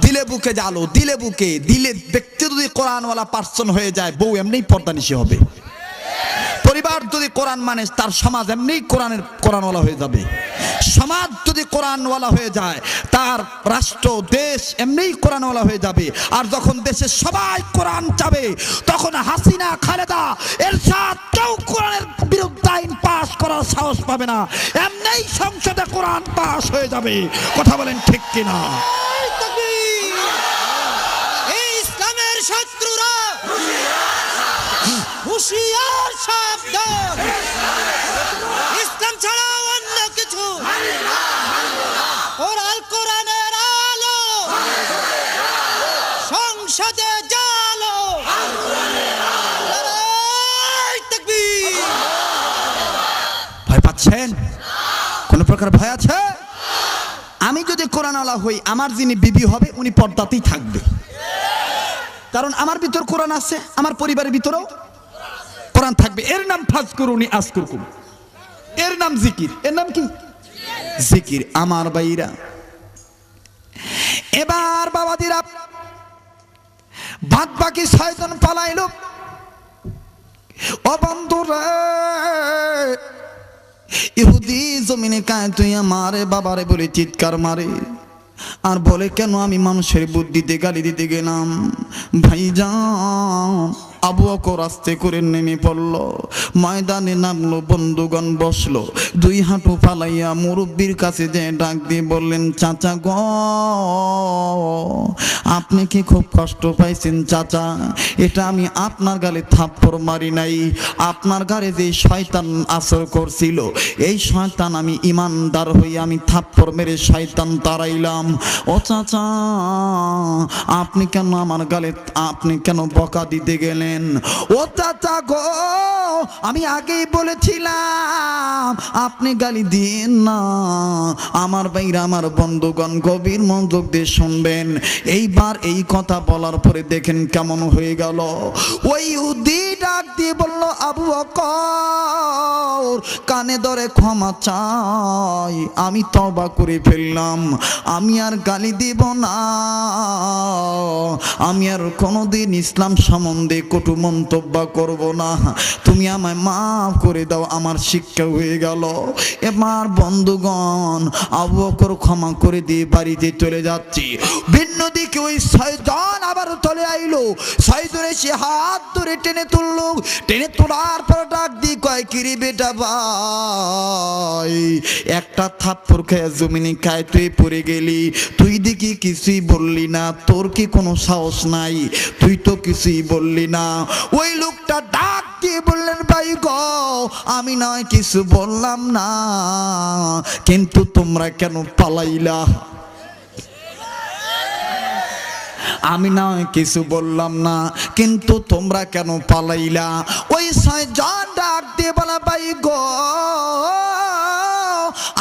Speaker 1: দিলে বুকে জালো, দিলে বুকে দিলে। ব্যক্তি যদি কোরআনওয়ালা পার্সন হয়ে যায়, বউ এমনিই পর্দানিশী হবে। পরিবার যদি কোরআন মানে, তার সমাজ এমনিই কোরআনওয়ালা হয়ে যাবে। সমাজ যদি কোরআনওয়ালা হয়ে যায়, তার রাষ্ট্র দেশ এমনিই কোরআনওয়ালা হয়ে যাবে। আর যখন দেশে সবাই কোরআন চাবে, তখন হাসিনা খালেদা এরশাদ কেউ কোরআনের বিরুদ্ধে আইন পাশ করার সাহস পাবে না। এমনিই সংসদে কোরআন পাশ হয়ে যাবে। কথা বলেন ঠিক কিনা?
Speaker 3: ইসলামের শত্রুরা হুঁশিয়ার, সাবধান, ইসলাম ছাড়া অন্য কিছু ওর আল কোরআনের আলো সংসদে জালো।
Speaker 1: ভয় পাচ্ছেন? কোন প্রকার ভয় আছে? আমি যদি কোরআনওয়ালা হই, আমার যিনি বিবি হবে উনি পর্দাতেই থাকবে, কারণ আমার ভিতর কোরআন আছে, আমার পরিবারের ভিতরেও কোরআন থাকবে। এর নাম ফাজকুরুনি আযকুরকুম, এর নাম জিকির। এর নাম কি? জিকির। আমার ভাইরা, এবার বাবাদিরা বাদ বাকি 6 জন পালাইল। ও বন্ধুরা, ইহুদি জমিনে কায়েত হইয়া মারে বাবারে বলে চিৎকার মারে, আর বলে কেন আমি মানুষের বুদ্ধিতে গালি দিতে গেলাম। ভাইজান আবু বকর আস্তে করে নেমে পড়ল, ময়দানে নামলো, বন্ধুগণ বসলো। 2 হাঁটু ফালাইয়া মুরব্বির কাছে যে ডাক দিয়ে বললেন, চাচা গো, আপনি কি খুব কষ্ট পাইছেন চাচা? এটা আমি আপনার গালে থাপ্পড় মারি নাই, আপনার গালে যে শয়তান আসর করছিল, এই শয়তান আমি ইমানদার হয়ে আমি থাপ্পড় মেরে শয়তান তাড়াইলাম। ও চাচা, আপনি কেন আমার গালে, আপনি কেন বকা দিতে গেলেন? দিলেন, ও চাচা গো, আমি আগেই বলেছিলাম আপনি গালি দিন না। আমার ভাইরা, আমার বন্ধুগণ, গভীর মনোযোগ দিয়ে শুনবেন। এইবার এই কথা বলার পরে দেখেন কেমন হয়ে গেল। ওই ইহুদি ডাক দিয়ে বলল, আবু বকর, কানে ধরে ক্ষমা চাই, আমি তওবা করে ফেললাম, আমি আর গালি দিব না, আমি আর কোনোদিন ইসলাম সম্বন্ধে কটু মন্তব্য করব না, তুমি আমায় মাফ করে দাও, আমার শিক্ষা হয়ে গেল। এবার বন্ধুগণ, আবু বকর ক্ষমা করে দিয়ে বাড়িতে চলে যাচ্ছি। ভিন্ন দিকে ওই 6 জন আবার চলে আইলো। 6 জনে সে হাত ধরে টেনে তুললো। টেনে তোলার পর ডাক দিয়ে কয়, কিরে বেটা ভাই, একটা থাপ্পড় খেয়ে জমিনে খায় তুই পড়ে গেলি, তুই দেখি কিছুই বললি না, তোর কি কোনো সাহস নাই, তুই তো কিছুই বললি না। ওই লোকটা ডাক দিয়ে বললেন, ভাই গো, আমি নয় কিছু বললাম না, কিন্তু তোমরা কেন পালাইলা? আমি নয় কিছু বললাম না, কিন্তু তোমরা কেন পালাইলা? ওই 6 জন ডাক দিয়ে বলা, ভাই গো,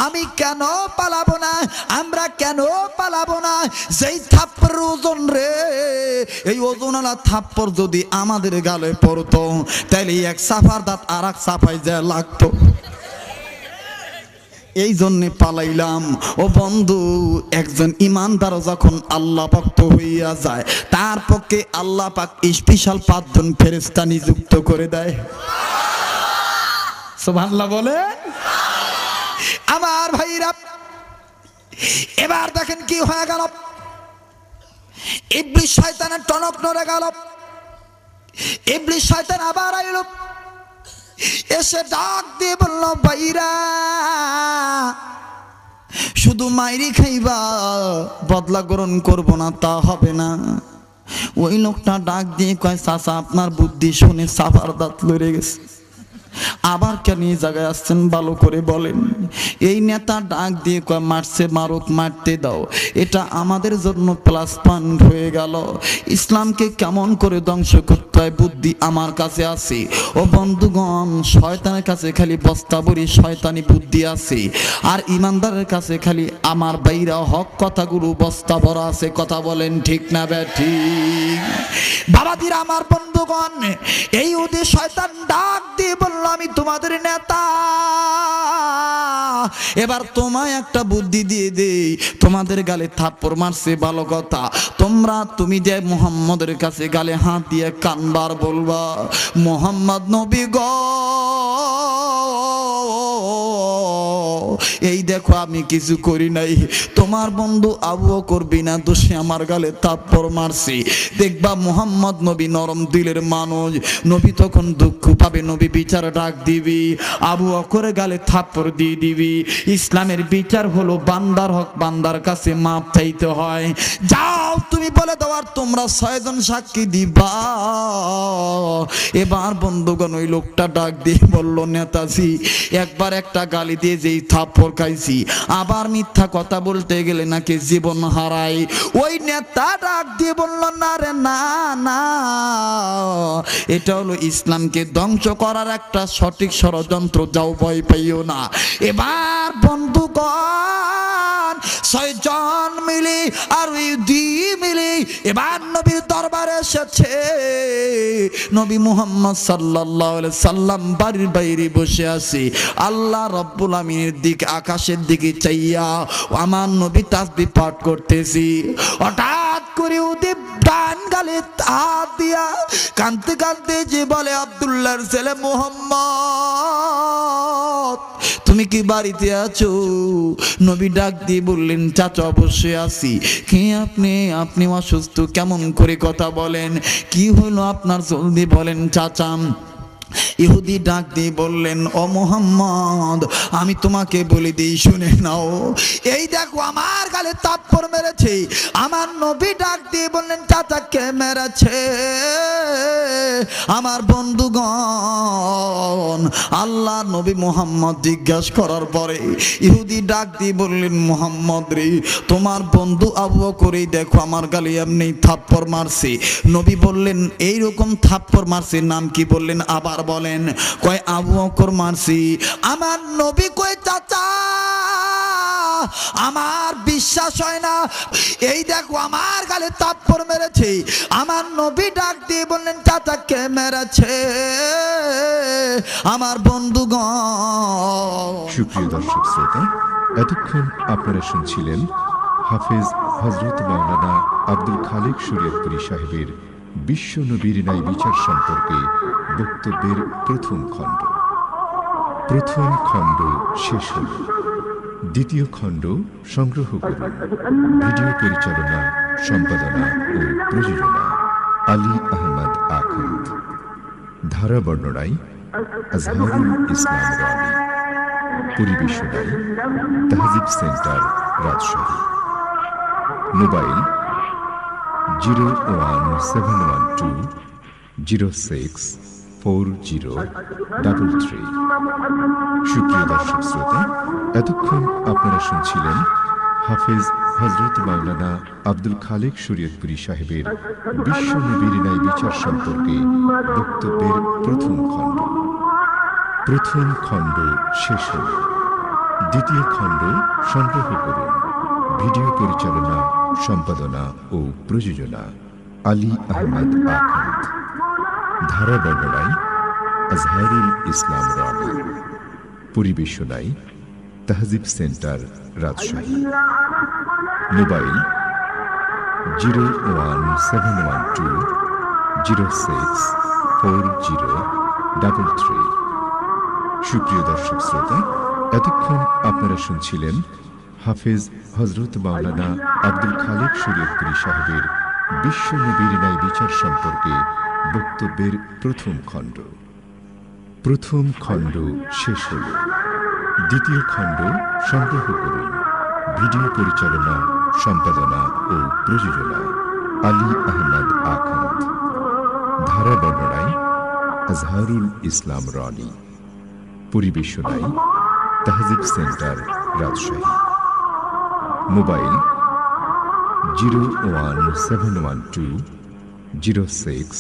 Speaker 1: আমি কেন পালাবো না, আমরা কেন পালাবো না? যেই থাপ্পড় ওজন রে, এই ওজনওয়ালা থাপ্পড় যদি আমাদের গালে পড়তো, তাহলে এক সাফার দাঁত আর এক সাফায় যা লাগতো। এই জন্যে পালাইলাম। ও বন্ধু, একজন ইমানদার যখন আল্লাহ ভক্ত হইয়া যায়, তার পক্ষে আল্লাহ পাক স্পেশাল 5 জন ফেরেশতা নিযুক্ত করে দেয়। সুবহানাল্লাহ বলে। আমার ভাইরা, এবার দেখেন কি হয়ে গেল। ইবলিস শয়তানের টনক নড়ে গেল। ইবলিস শয়তান আবার আইলো, এসে ডাক দিয়ে বলল, ভাইরা, শুধু মাইরি খাইবা, বদলা গ্রহণ করবো না তা হবে না। ওই লোকটা ডাক দিয়ে কয়, চাচা, আপনার বুদ্ধি শুনে সাফার দাঁত লড়ে গেছে, আবার কেন এই জায়গায় আসছেন ভালো করে বলেন। এই নেতা ডাক দিয়ে কয়, মারছে মারুক, মারতে দাও, এটা আমাদের জন্য প্লাস পয়েন্ট হয়ে গেল। ইসলামকে কেমন করে ধ্বংস করতে হয় বুদ্ধি আমার কাছে আছে। ও বন্ধুগণ, শয়তানের কাছে খালি বস্তাবরি শয়তানি বুদ্ধি আছে, আর ইমানদারের কাছে খালি আমার বাইরা হক কথাগুলো বস্তা ভরা আছে। কথা বলেন ঠিক না ঠিক? বাবাজিরা, আমার বন্ধুগণ, এই ওদের শয়তান ডাক দিয়ে বলল, আমি তোমাদের নেতা, এবার তোমায় একটা বুদ্ধি দিয়ে দেই। তোমাদের গালে থাপ্পড় মারছে ভালো কথা, তুমি যে মুহাম্মদের কাছে গালে হাত দিয়ে কানবার বলবা, মুহাম্মদ নবী গো, এই দেখো আমি কিছু করি নাই, তোমার বন্ধু আবু বকর বিনা দোষে আমার গালে থাপ্পড় মারছি। দেখবা মুহাম্মদ নবী নরম দিলের মানুষ, নবী তখন দুঃখ পাবে, নবী বিচার ডাক দিবি, আবু বকরের গালে থাপ্পড় দিয়ে দিবি। ইসলামের বিচার হলো বান্দার হক বান্দার কাছে মাপ চাইতে হয়। যাও তুমি বলে দাও, আর তোমরা 6 জন সাক্ষী দিবা। এবার বন্ধুগণ, ওই লোকটা ডাক দিয়ে বলল, নেতাজি, একবার একটা গালি দিয়ে যেই থাপ্পড় খাইছি, আবার মিথ্যা কথা বলতে গেলে নাকি জীবন হারাই। ওই নেতা ডাক দিয়ে বলল, না রে, না না, এটা হলো ইসলামকে ধ্বংস করার একটা সঠিক ষড়যন্ত্র, যাও ভয় পাইও না। এবার বন্ধুগণ, 6 জন মিলি আর ওই 2 মিলি এবার নবীর দরবারে এসেছে। নবী মুহাম্মদ সাল্লাল্লাহু আলাইহি সাল্লাম বাড়ির বাইরে বসে আছে। আল্লাহ রাব্বুল আমিনের দিকে, আকাশের দিকে চাইয়া আমার নবী তাসবিহ পাঠ করতেছি। হঠাৎ করে ওদের ডান গালে হাত দিয়া কাঁদতে কাঁদতে যে বলে, আব্দুল্লাহর ছেলে মুহাম্মদ, তুমি কি বাড়িতে আছো? নবী ডাক দিয়ে বললেন, চাচা, অবশ্যই আছি। কে আপনি? আপনি অসুস্থ, কেমন করে কথা বলেন, কি হলো আপনার? জলদি বলেন চাচা। ইহুদি ডাক দিয়ে বললেন, ও মুহাম্মদ, আমি তোমাকে বলে দিই, শুনে নাও। এই দেখো আমার গালে থাপ্পড় মেরেছে। আমার নবী ডাক দিয়ে বললেন, চাচা কে মেরেছে? আমার বন্ধুগণ, আল্লাহ নবী মুহাম্মদ জিজ্ঞাসা করার পরে ইহুদি ডাক দিয়ে বললেন, মুহাম্মদ রে, তোমার বন্ধু আবু বকরই দেখো আমার গালে এমনি থাপ্পড় মারছে। নবী বললেন, এইরকম থাপ্পড় মারছে, নাম কি বললেন? আবার বলেন। কয় আবু বকর মারছি। আমার নবী কয়, চাচা আমার বিশ্বাস হয় না, এই দেখো আমার গালে থাপ্পড় মেরেছে। আমার নবী ডাক দিয়ে বললেন, চাচা কে মেরেছে? আমার বন্ধুগণ।
Speaker 4: সুপ্রিয় দর্শক শ্রোতা, এতক্ষণ আপনারা শুনছিলেন হাফেজ হযরত মাওলানা আব্দুল খালেক শরীয়তপুরী সাহেবের বিশ্ব নবীর ন্যায় বিচার সম্পর্কে বক্তব্যের প্রথম খণ্ড। প্রথম খণ্ড শেষ হল। দ্বিতীয় খণ্ড সংগ্রহ করুন। ভিডিও পরিচালনা, সম্পাদনা ও প্রযোজনা আলী আহমদ আখন্দ। ধারা বর্ণনায় আজহারুল ইসলাম রানী। পরিবেশনায় তাহজিব সেন্টার, রাজশাহী। মোবাইল 01712064033। সুপ্রিয় দর্শক শ্রোতা, এতক্ষণ আপনারা শুনছিলেন হাফেজ হযরত মাওলানা আব্দুল খালেক শরীয়তপুরী সাহেবের বিশ্ব নবীর ন্যায় বিচার সম্পর্কে বক্তব্যের প্রথম খণ্ড। প্রথম খণ্ড শেষ হল। দ্বিতীয় খণ্ড সংগ্রহ করুন। ভিডিও পরিচালনা, সম্পাদনা ও প্রযোজনা আলী আহমদ আখন্দ। ধারা বর্ণনায় আজহারুল ইসলাম রানী। পরিবেশনায় তাহজিব সেন্টার, রাজশাহী। মোবাইল 01712064033। সুপ্রিয় দর্শক শ্রোতা, এতক্ষণ আপনারা শুনছিলেন হাফেজ হযরত মাওলানা আব্দুল খালেক শরীয়তপুরী সাহেবের বিশ্ব নবীর ন্যায় বিচার সম্পর্কে বক্তব্যের প্রথম খণ্ড। প্রথম খণ্ড শেষ হল। দ্বিতীয় খণ্ড সংগ্রহ করুন। ভিডিও পরিচালনা, সম্পাদনা ও প্রযোজনা আলী আহমদ আখন্দ। ধারা বর্ণনায় আজহারুল ইসলাম রানী। পরিবেশনায় তাহজিব সেন্টার, রাজশাহী। মোবাইল 01712064033।